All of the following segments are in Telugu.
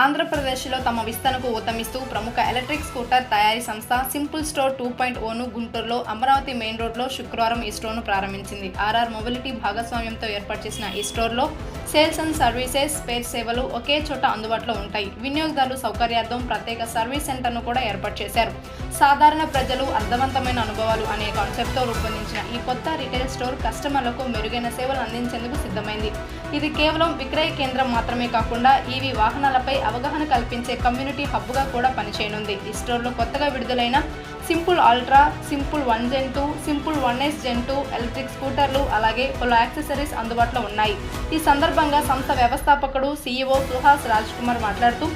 ఆంధ్రప్రదేశ్లో తమ విస్తరణకు ఊతమిస్తూ ప్రముఖ ఎలక్ట్రిక్ స్కూటర్ తయారీ సంస్థ సింపుల్ స్టోర్ 2.0ను గుంటూరులో అమరావతి మెయిన్ రోడ్లో శుక్రవారం ఈ స్టోర్ను ప్రారంభించింది. ఆర్ఆర్ మొబిలిటీ భాగస్వామ్యంతో ఏర్పాటు చేసిన ఈ స్టోర్లో సేల్స్ అండ్ సర్వీసెస్, స్పేర్ సేవలు ఒకే చోట అందుబాటులో ఉంటాయి. వినియోగదారుల సౌకర్యార్థం ప్రత్యేక సర్వీస్ సెంటర్ను కూడా ఏర్పాటు చేశారు. సాధారణ ప్రజలు అర్థవంతమైన అనుభవాలు అనే కాన్సెప్ట్తో రూపొందించిన ఈ కొత్త రిటైల్ స్టోర్ కస్టమర్లకు మెరుగైన సేవలు అందించేందుకు సిద్ధమైంది. ఇది కేవలం విక్రయ కేంద్రం మాత్రమే కాకుండా ఈవీ వాహనాలపై అవగాహన కల్పించే కమ్యూనిటీ హబ్గా కూడా పనిచేయనుంది. ఈ స్టోర్లో కొత్తగా విడుదలైన Simple Ultra, Simple 1 Gen 2, Simple 1S Gen 2 electric స్కూటర్లు అలాగే పలు యాక్సెసరీస్ అందుబాటులో ఉన్నాయి. ఈ సందర్భంగా సంస్థ వ్యవస్థాపకుడు CEO సుహాస్ రాజ్ కుమార్ మాట్లాడుతూ,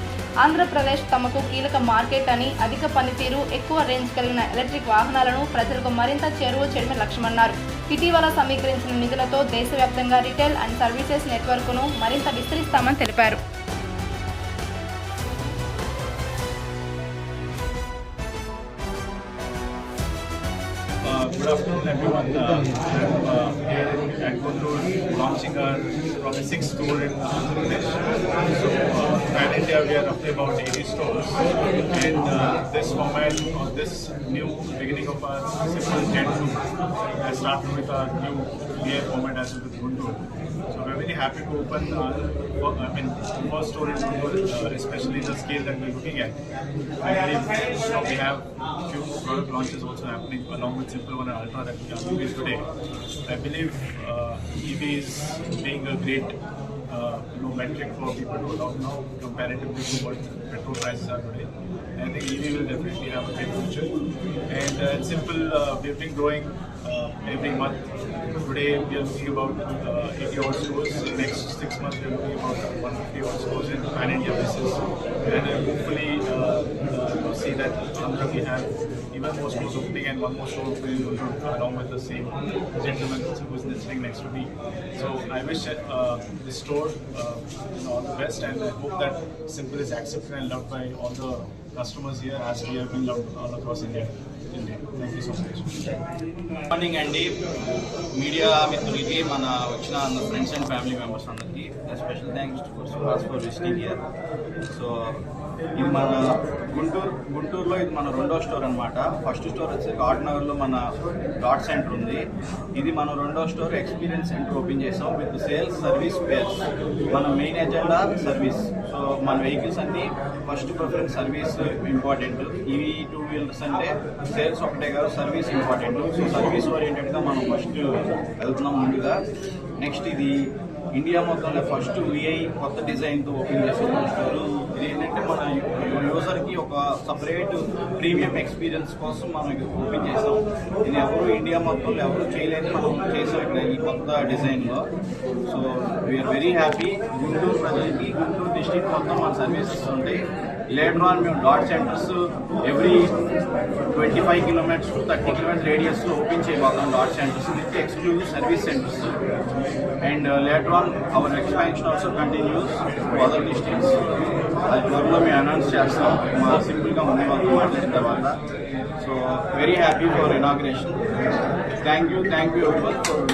ఆంధ్రప్రదేశ్ తమకు కీలక మార్కెట్ అని, అధిక పనితీరు, ఎక్కువ రేంజ్ కలిగిన ఎలక్ట్రిక్ వాహనాలను ప్రజలకు మరింత చేరువ చేయడమే లక్ష్యమన్నారు. ఇటీవల సమీకరించిన నిధులతో దేశవ్యాప్తంగా రిటైల్ అండ్ సర్వీసెస్ నెట్వర్క్ను మరింత విస్తరిస్తామని తెలిపారు. Good afternoon, everyone. Here at Guntur, launching our probably 6th store in Andhra Pradesh. So, pan India, we are roughly about 80 stores, and this format, or this new beginning of our Simple Gen 2, has started with our new BI format as well with Guntur. So, we're very happy to open first store in Guntur, especially the scale that we're looking at. I believe we have few product launches also happening along with Simple 1 and Ultra that we are doing today. I believe EV is being a great metric for people to adopt now comparatively to what petrol prices are today. And I think EV will definitely have a great future. And Simple, we've been growing every month. Today we are looking about 80 odd stores. Next 6 months we are looking about 150 odd stores in pan India basis. And hopefully see that we have even more stores opening and one more store opening along with the same gentleman who is sitting next to me. So I wish this store all the best, and I hope that Simple is accepted and loved by all the customers here as we have been loved all across India. Thank you so much. Morning అండి, మీడియా మిత్రులకి, మన వచ్చిన ఫ్రెండ్స్ అండ్ ఫ్యామిలీ మెంబర్స్ అందరికీ special thanks for visiting here. So ఇది మన గుంటూరులో ఇది మన రెండో స్టోర్ అనమాట. ఫస్ట్ స్టోర్ వచ్చేసి ఆర్ట్నగర్లో మన డాట్ సెంటర్ ఉంది. ఇది మన రెండో స్టోర్ ఎక్స్పీరియన్స్ సెంటర్ ఓపెన్ చేసాం విత్ సేల్స్, సర్వీస్, స్పేర్స్. మన మెయిన్ ఎజెండా సర్వీస్. సో మన వెహికల్స్ అన్ని ఫస్ట్ ప్రిఫరెన్స్ సర్వీస్ ఇంపార్టెంట్. ఇవి 2 వీలర్స్ అంటే సేల్స్ ఒకటే కాదు, సర్వీస్ ఇంపార్టెంట్. సో సర్వీస్ ఓరియంటెడ్గా మనం ఫస్ట్ వెళ్తున్నాం ముందుగా. నెక్స్ట్ ఇది ఇండియా మొత్తంలో ఫస్ట్ VI కొత్త డిజైన్తో ఓపెన్ చేసిన స్టోరు. ఇది ఏంటంటే మన యూజర్కి ఒక సపరేట్ ప్రీమియం ఎక్స్పీరియన్స్ కోసం మనం ఓపెన్ చేసాం. ఇది ఎవరు ఇండియా మొత్తంలో ఎవరు చేయలేదు, మనం చేసాం ఇక్కడ ఈ కొత్త డిజైన్లో. So we are very. Guntur ప్రజలకి, గుంటూరు డిస్ట్రిక్ట్ మొత్తం మన సర్వీసెస్ ఉంటాయి. లేటర్ ఆన్ మేము dot centres every 25 kilometers to 30 kilometers రేడియస్లో ఓపెన్ చేయబోతున్నాం dot centres with exclusive service centres. And later on our expansion also continues to other districts. అది త్వరలో మేము అనౌన్స్ చేస్తాం మా సింపుల్గా ఉండే వాళ్ళు మాట్లాడిన తర్వాత. So very happy for inauguration. Thank you everyone for